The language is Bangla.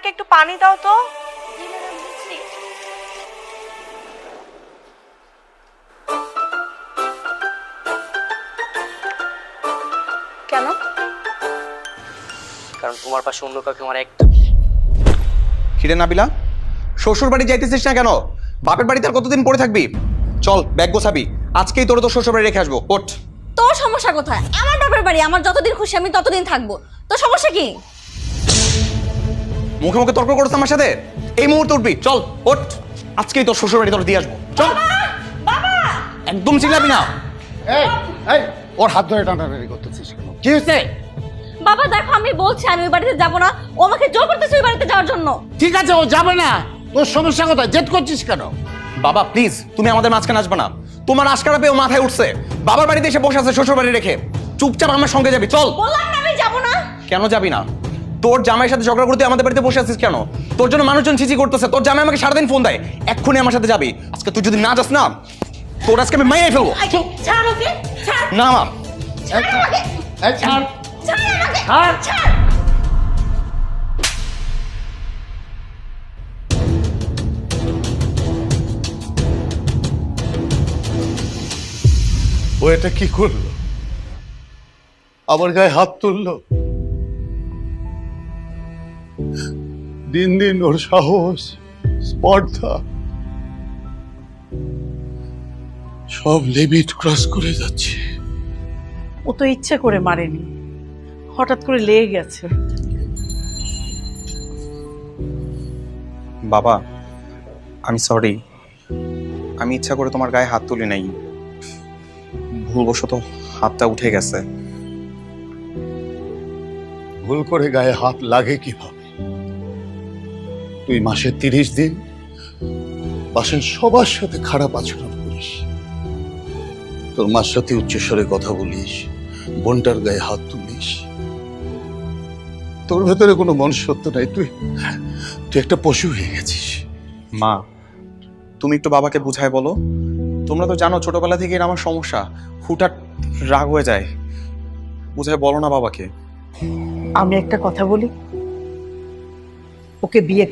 ওনাকে একটু পানি দাও তো। কেন? কারণ তোমার পাশে অন্য কাউকে আমার একটা খিরে নাবিলা, শ্বশুর বাড়ি যাইতেছিস না কেন? বাপের বাড়িতে আর কতদিন পড়ে থাকবি? চল ব্যাগ গোছাবি, আজকেই তোর শ্বশুর বাড়ি রেখে আসবো। ওঠ। তোর সমস্যা কোথায়? আমার বাপের বাড়ি, আমার যতদিন খুশি আমি ততদিন থাকবো। তোর সমস্যা কি? মুখে মুখে তর্ক করছ আমার সাথে? এই মুহূর্তে উঠবি, চল ওঠ। আজকেই তোর শ্বশুর বাড়ি তোর দিয়ে আসবো, চল। বাবা একদম চিল্লাবি না। এই এই ওর হাত ধরে টানাটানি করতেছিস কেন? কি হয়েছে? বাবা দেখো, আমি বলছি আমি ওই বাড়িতে যাবো না। ও আমাকে জোর করতেছে ওই বাড়িতে যাওয়ার জন্য। ঠিক আছে, ও যাবে না। তোর সমস্যা কোথায়? জেদ করছিস কেন? বাবা প্লিজ, তুমি আমাদের মাঝখানে আসবে না। তোমার আশকারা পেয়ে ও মাথায় উঠছে, বাবার বাড়িতে এসে বসে আছে শ্বশুর বাড়ি রেখে। চুপচাপ আমার সঙ্গে যাবি, চল। বললাম না আমি যাবো না। কেন যাবি না? তোর জামাইয়ের সাথে ঝগড়া করতে আমাদের বাড়িতে বসে আছিস কেন? তোর জন্য মানুষজন ছিচি করতেছে, তোর জামাই আমাকে সারাদিন ফোন দেয়। এক্ষুনি আমার সাথে যাবি। আজকে তুই যদি না যাস না, তোর আজকে আমি মাইয়াই ফেলবো। ছাড় ওকে, ছাড়। না মা, ছাড় আমাকে। এই ছাড়। ছাড় আমাকে। ছাড়। ছাড়। ও এটা কি করলো? আমার গায়ে হাত তুললো। দিন দিন ওর সাহস, স্পর্ধা সব লিমিট ক্রস করে যাচ্ছে। ও তো ইচ্ছে করে মারেনি, হঠাৎ করে লেগে গেছে। বাবা আমি সরি, আমি ইচ্ছা করে তোমার গায়ে হাত তুলি নাই, ভুলবশত হাতটা উঠে গেছে। ভুল করে গায়ে হাত লাগে কিভাবে? তুই মাসে 30 দিন বাসার সবার সাথে খারাপ আচরণ করিস, তোর মার সাথে উচ্চস্বরে কথা বলিস, বোনটার গায়ে হাত তুলিস। তোর ভেতরে কোনো মনুষ্যত্ব নাই, তুই একটা পশু হয়ে গেছিস। মা তুমি একটু বাবাকে বুঝায় বলো। তোমরা তো জানো ছোটবেলা থেকে আমার সমস্যা, হুটহাট রাগ হয়ে যায়। বুঝায় বলো না বাবাকে। আমি একটা কথা বলি, ওকে বিয়ে